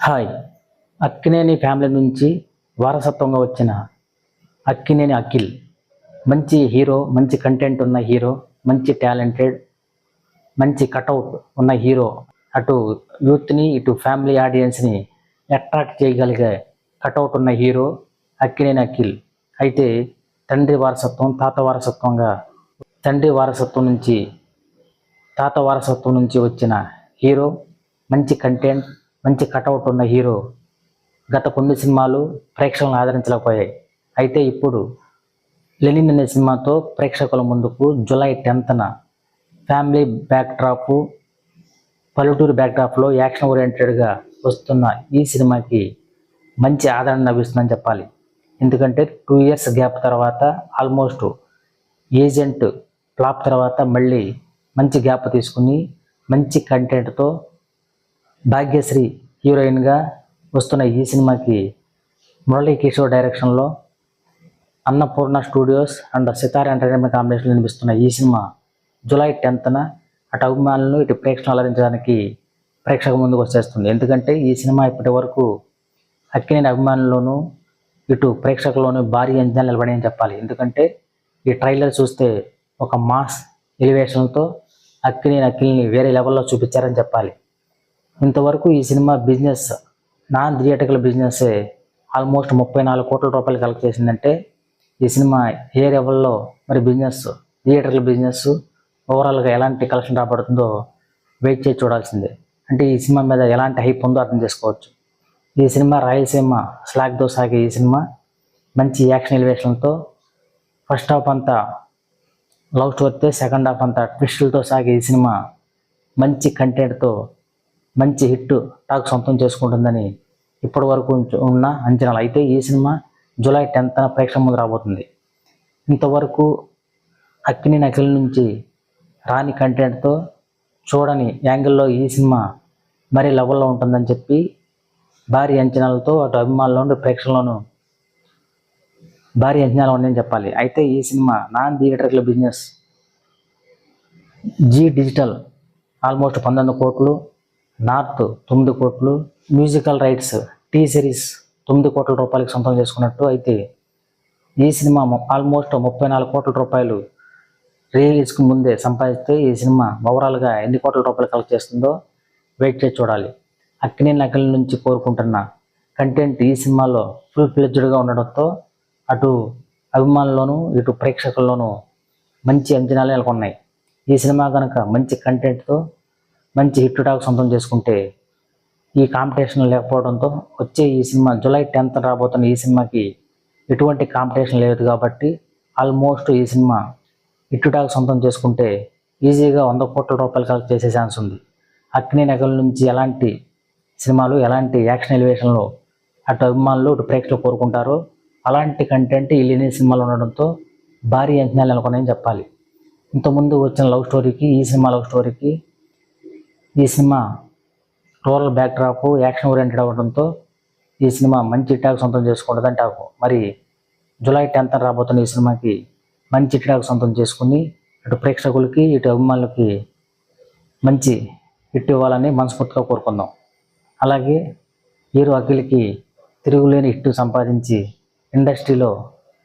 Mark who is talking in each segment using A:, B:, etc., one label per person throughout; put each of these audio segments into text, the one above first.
A: Hi. Akkineni family నుంచి వారసత్వంగా వచ్చిన అక్కినేని అఖిల్ మంచి హీరో, మంచి కంటెంట్ ఉన్న హీరో, మంచి టాలెంటెడ్, మంచి కటౌట్ ఉన్న హీరో. అటు యూత్ని, ఇటు ఫ్యామిలీ ఆడియన్స్ని అట్రాక్ట్ చేయగలిగే కటౌట్ ఉన్న హీరో అక్కినేని అఖిల్. అయితే తండ్రి వారసత్వం, తాత వారసత్వంగా తండ్రి వారసత్వం నుంచి తాత వారసత్వం నుంచి వచ్చిన హీరో, మంచి కంటెంట్, మంచి కటౌట్ ఉన్న హీరో. గత కొన్ని సినిమాలు ప్రేక్షకులను ఆదరించలేకపోయాయి. అయితే ఇప్పుడు లెనిన్ అనే సినిమాతో ప్రేక్షకుల ముందుకు జూలై 10న ఫ్యామిలీ బ్యాక్డ్రాప్, పల్లెటూరు బ్యాక్డ్రాప్లో యాక్షన్ ఓరియంటెడ్గా వస్తున్న ఈ సినిమాకి మంచి ఆదరణ లభిస్తుందని చెప్పాలి. ఎందుకంటే 2 years గ్యాప్ తర్వాత, ఆల్మోస్ట్ ఏజెంట్ ఫ్లాప్ తర్వాత మళ్ళీ మంచి గ్యాప్ తీసుకుని మంచి కంటెంట్తో భాగ్యశ్రీ హీరోయిన్గా వస్తున్న ఈ సినిమాకి మురళీ కిషోర్ డైరెక్షన్లో Annapurna studios and Sithara entertainment కాంబినేషన్లో నిర్మిస్తున్న ఈ సినిమా జూలై 10న అటు అభిమానులను, ఇటు ప్రేక్షకులను అలరించడానికి ప్రేక్షక ముందుకు వచ్చేస్తుంది. ఎందుకంటే ఈ సినిమా ఇప్పటి వరకు అక్కినేని అభిమానుల్లోనూ, ఇటు ప్రేక్షకుల్లోనూ భారీ అంచనాలు నిలబడి చెప్పాలి. ఎందుకంటే ఈ ట్రైలర్ చూస్తే ఒక మాస్ ఎలివేషన్తో అక్కినేని అఖిల్ని వేరే లెవెల్లో చూపించారని చెప్పాలి. ఇంతవరకు ఈ సినిమా బిజినెస్, నాన్ థియేటర్కల్ బిజినెస్సే ఆల్మోస్ట్ 34 కోట్ల రూపాయలు కలెక్ట్ చేసిందంటే ఈ సినిమా ఏ లెవెల్లో మరి బిజినెస్, థియేటర్ల బిజినెస్ ఓవరాల్గా ఎలాంటి కలెక్షన్ రాబడుతుందో వెయిట్ చేసి చూడాల్సిందే. అంటే ఈ సినిమా మీద ఎలాంటి హైప్ ఉందో అర్థం చేసుకోవచ్చు. ఈ సినిమా రాయలసీమ స్లాగ్తో సాగే ఈ సినిమా మంచి యాక్షన్ ఎలివేషన్తో, ఫస్ట్ హాఫ్ అంతా లవ్ స్టోరీతో, సెకండ్ హాఫ్ అంతా ట్విస్టులతో సాగే ఈ సినిమా మంచి కంటెంట్తో మంచి హిట్ టాక్ సొంతం చేసుకుంటుందని ఇప్పటి వరకు ఉన్న అంచనాలు. అయితే ఈ సినిమా జూలై 10న ప్రేక్షకుల ముందు రాబోతుంది. ఇంతవరకు అక్కినేని అఖిల్ నుంచి రాని కంటెంట్తో, చూడని యాంగిల్లో ఈ సినిమా మరీ లెవెల్లో ఉంటుందని చెప్పి భారీ అంచనాలతో అటు అభిమానులను, ప్రేక్షకులను భారీ అంచనాలు ఉన్నాయని చెప్పాలి. అయితే ఈ సినిమా non theatrical business Zee digital almost 19 కోట్లు, నార్త్ 9 కోట్లు, మ్యూజికల్ రైట్స్ టీ సిరీస్ 9 కోట్ల రూపాయలకి సొంతం చేసుకున్నట్టు. అయితే ఈ సినిమా ఆల్మోస్ట్ 34 కోట్ల రూపాయలు రిలీజ్కి ముందే సంపాదిస్తే ఈ సినిమా ఓవరాల్గా ఎన్ని కోట్ల రూపాయలు కలెక్ట్ చేస్తుందో వెయిట్ చేసి చూడాలి. అక్కినేని అఖిల్ నుంచి కోరుకుంటున్న కంటెంట్ ఈ సినిమాలో ఫుల్ ఫ్లెడ్జ్డ్గా ఉండడంతో అటు అభిమానుల్లోనూ, ఇటు ప్రేక్షకుల్లోనూ మంచి అంచనాలు నెలకొన్నాయి. ఈ సినిమా కనుక మంచి కంటెంట్తో మంచి హిట్ టాక్ సొంతం చేసుకుంటే, ఈ కాంపిటీషన్ లేకపోవడంతో వచ్చే ఈ సినిమా జూలై 10th రాబోతున్న ఈ సినిమాకి ఎటువంటి కాంపిటీషన్ లేదు కాబట్టి ఆల్మోస్ట్ ఈ సినిమా హిట్ టాక్ సొంతం చేసుకుంటే ఈజీగా 100 కోట్ల రూపాయలు కలెక్ట్ చేసే ఛాన్స్ ఉంది. అక్కినేని అఖిల్ నుంచి ఎలాంటి సినిమాలు, ఎలాంటి యాక్షన్ ఎలివేషన్లు అటు అభిమానులు, ఇటు ప్రేక్షకులు కోరుకుంటారో అలాంటి కంటెంట్ ఈ లేని సినిమాలు ఉండడంతో భారీ అంచనాలు నెలకొన్నాయని చెప్పాలి. ఇంతకుముందు వచ్చిన లవ్ స్టోరీకి, ఈ సినిమా లవ్ స్టోరీకి ఈ cinema rural backdrop, action oriented అవ్వడంతో ఈ సినిమా మంచి టాక్ సొంతం చేసుకుంటుందని టాకు. మరి జూలై 10th రాబోతున్న ఈ సినిమాకి మంచి టాక్ సొంతం చేసుకుని అటు ప్రేక్షకులకి, ఇటు అభిమానులకి మంచి హిట్ ఇవ్వాలని మనస్ఫూర్తిగా కోరుకుందాం. అలాగే హీరో అఖిల్కి తిరుగులేని హిట్ సంపాదించి ఇండస్ట్రీలో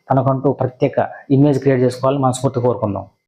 A: తనకంటూ ప్రత్యేక ఇమేజ్ క్రియేట్ చేసుకోవాలని మనస్ఫూర్తిగా కోరుకుందాం.